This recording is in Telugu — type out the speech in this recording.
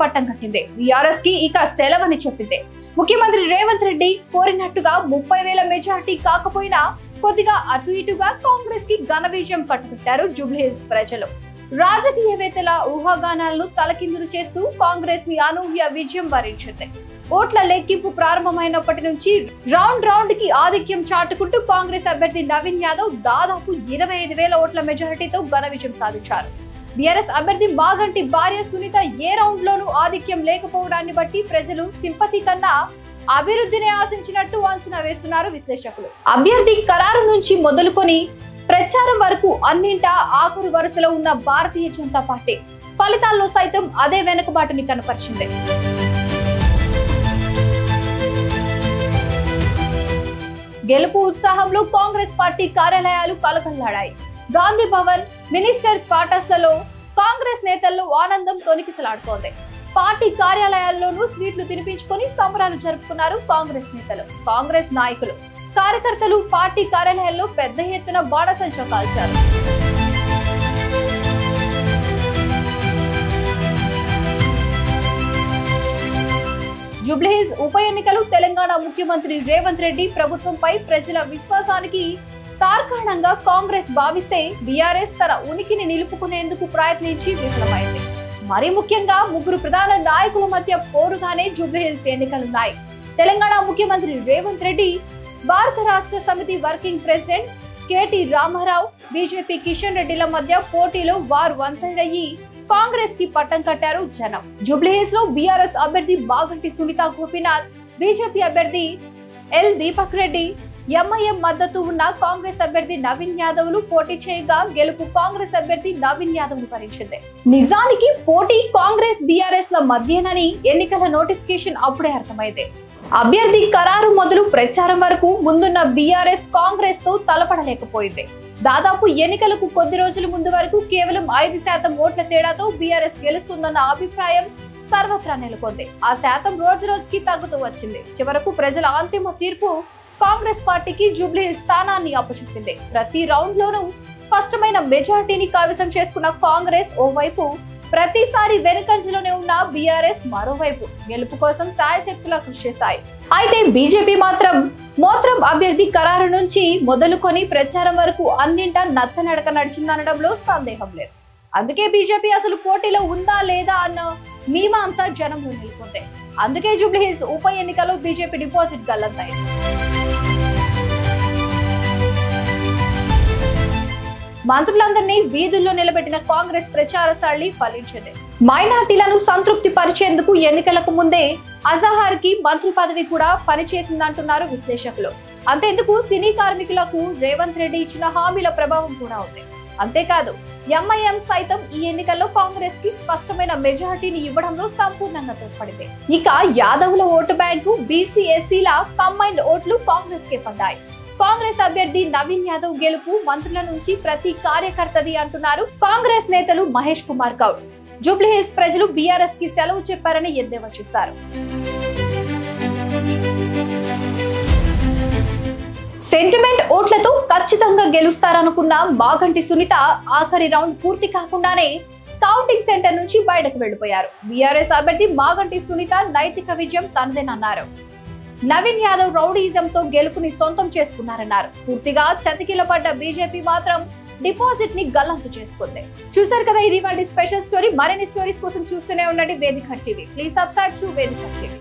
పట్టం కట్టింది. బీఆర్ఎస్ కి ఇక సెలవని చెప్పింది. ముఖ్యమంత్రి రేవంత్ రెడ్డి కోరినట్టుగా 30,000 మెజార్టీ కాకపోయినా కొద్దిగా అటు ఇటుగా కాంగ్రెస్ కి ఘన విజయం కట్టుబెట్టారు జూబ్లీహిల్స్ ప్రజలు. రాజకీయవేత్తల ఊహాగానాలను తలకిందులు చేస్తూ కాంగ్రెస్ ని అనూహ్య విజయం వరించింది. ఓట్ల లెక్కింపు ప్రారంభమైనప్పటి నుంచి రౌండ్ కి ఆధిక్యం చాటుకుంటూ కాంగ్రెస్ అభ్యర్థి నవీన్ యాదవ్ దాదాపు 25,000 ఓట్ల మెజారిటీతో ఘన విజయం సాధించారు. బీఆర్ఎస్ అభ్యర్థి మాగంటి భార్య సునీత ఏ రౌండ్ లోనూ ఆధిక్యం లేకపోవడాన్ని బట్టి ప్రజలు సింపతి కన్నా అభివృద్ధిని ఆశించినట్టు అంచనా వేస్తున్నారు విశ్లేషకులు. అభ్యర్థి ఖరారు నుంచి మొదలుకొని ప్రచారం వరకు అన్నింటా ఆఖరు వరుసలో ఉన్న భారతీయ జనతా పార్టీ ఫలితాల్లో సైతం అదే వెనుకబాటుని కనపరిచింది. గెలుపు ఉత్సాహంలో కాంగ్రెస్ పార్టీ కార్యాలయాలు కలకల్లాడాయి. గాంధీ భవన్, మినిస్టర్ క్వార్టర్స్లలో కాంగ్రెస్ నేతల్లో ఆనందం తొణికిసలాడుతోంది. పార్టీ కార్యాలయాల్లోనూ స్వీట్లు తినిపించుకొని సంబరాలు జరుపుకున్నారు కాంగ్రెస్ నేతలు, కాంగ్రెస్ నాయకులు. కార్యకర్తలు పార్టీ కార్యాలయాల్లో పెద్ద ఎత్తున బాణసంచా కాల్చారు. జూబ్లీహిల్స్ ఉప ఎన్నికలు తెలంగాణ ముఖ్యమంత్రి రేవంత్ రెడ్డి ప్రభుత్వంపై ప్రజల విశ్వాసానికి తార్కాణంగా కాంగ్రెస్ భావిస్తే బీఆర్ఎస్ తన ఉనికిని నిలుపుకునేందుకు ప్రయత్నించి విఫలమైంది. మరీ ముఖ్యంగా ముగ్గురు ప్రధాన నాయకుల మధ్య పోరుగానే జూబ్లీహిల్స్ ఎన్నికలున్నాయి. తెలంగాణ ముఖ్యమంత్రి Revanth Reddy, Bharat Rashtra Samithi working president KT Rama Rao, BJP Kishan రెడ్డిల మధ్య పోటీలో వారు వన్ సైడ్ అయ్యి కాంగ్రెస్ కి పట్టం కట్టారు జనం. జూబ్లీహిల్స్ లో బీఆర్ఎస్ అభ్యర్థి మాగంటి సునీత గోపీనాథ్, బీజేపీ అభ్యర్థి ఎల్ దీపక్ రెడ్డి, ఎంఐఎం మద్దతు ఉన్న కాంగ్రెస్ అభ్యర్థి నవీన్ యాదవ్ లు పోటీ చేయగా గెలుపు కాంగ్రెస్ అభ్యర్థి నవీన్ యాదవ్ ను భరించింది. నిజానికి పోటీ కాంగ్రెస్ బీఆర్ఎస్ ల మధ్యేనని ఎన్నికల నోటిఫికేషన్ అప్పుడే అర్థమైంది. అభ్యర్థి ఖరారు మొదలు ప్రచారం వరకు ముందున్న బీఆర్ఎస్ కాంగ్రెస్ తో తలపడలేకపోయింది. దాదాపు ఎన్నికలకు కొద్ది రోజుల ముందు వరకు కేవలం 5% ఓట్ల తేడాతో బీఆర్ఎస్ గెలుస్తుందన్న అభిప్రాయం సర్వత్రా నెలకొంది. ఆ శాతం రోజు రోజుకి తగ్గుతూ వచ్చింది. చివరకు ప్రజల అంతిమ తీర్పు కాంగ్రెస్ పార్టీకి జూబ్లీహిల్స్ స్థానాన్ని అప్పచెప్పింది. ప్రతి రౌండ్ లోనూ స్పష్టమైన మెజారిటీని కైవసం చేసుకున్న కాంగ్రెస్ ఓవైపు, ప్రతిసారి వెనుకంజలోనే ఉన్న బీఆర్ఎస్ మరోవైపు గెలుపు కోసం శాయశక్తులా కృషి చేశాయి. అయితే బీజేపీ మాత్రం అభ్యర్థి ఖరారు నుంచి మొదలుకొని ప్రచారం వరకు అన్నింటా నత్తనడక నడిచిందనడంలో సందేహం లేదు. అందుకే బీజేపీ అసలు పోటీలో ఉందా లేదా అన్న మీమాంస జనంలో నెలకొంది. అందుకే జూబ్లీహిల్స్ ఉప ఎన్నికలో బీజేపీ డిపాజిట్ గల్లంతాయి. మంత్రులందరినీ వీధుల్లో నిలబెట్టిన కాంగ్రెస్ ప్రచార సరళి ఫలించింది. మైనార్టీలను సంతృప్తి పరిచేందుకు ఎన్నికలకు ముందే అజహార్ కి మంత్రి పదవి కూడా పనిచేసిందంటున్నారు విశ్లేషకులు. అంతేందుకు సినీ కార్మికులకు రేవంత్ రెడ్డి ఇచ్చిన హామీల ప్రభావం కూడా ఉంది. అంతేకాదు ఎంఐఎం సైతం ఈ ఎన్నికల్లో కాంగ్రెస్ కి స్పష్టమైన మెజారిటీని ఇవ్వడంలో సంపూర్ణంగా తోడ్పడింది. ఇక యాదవుల ఓటు బ్యాంకు, బీసీ ఎస్సీల కంబైన్డ్ ఓట్లు కాంగ్రెస్ కే పడ్డాయి. కాంగ్రెస్ అభ్యర్థి నవీన్ యాదవ్ గెలుపు మంత్రుల నుంచి ప్రతి కార్యకర్తది అంటున్నారు కాంగ్రెస్ నేతలు మహేష్ కుమార్ గౌడ్. జూబ్లీహిల్స్ ప్రజలు బీఆర్ఎస్ కి సెలవు చెప్పారని ఎద్దేవా చేశారు. సెంటిమెంట్ ఓట్లతో ఖచ్చితంగా గెలుస్తారనుకున్న మాగంటి సునీత ఆఖరి రౌండ్ పూర్తి కాకుండానే కౌంటింగ్ సెంటర్ నుంచి బయటకు వెళ్లిపోయారు. బీఆర్ఎస్ అభ్యర్థి మాగంటి సునీత నైతిక విజయం తనదేనన్నారు. నవీన్ యాదవ్ రౌడీజంతో గెలుపుని సొంతం చేసుకున్నారన్నారు. పూర్తిగా చతికిలపడ్డ బీజేపీ మాత్రం డిపాజిట్ ని గల్లంతు చేసుకుంది. చూసారు కదా, ఇది వాటి స్పెషల్ స్టోరీ. మరిన్ని స్టోరీస్ కోసం చూస్తూనే ఉండండి వేదిక టీవీ. ప్లీజ్ సబ్స్క్రైబ్ టు వేదిక టీవీ.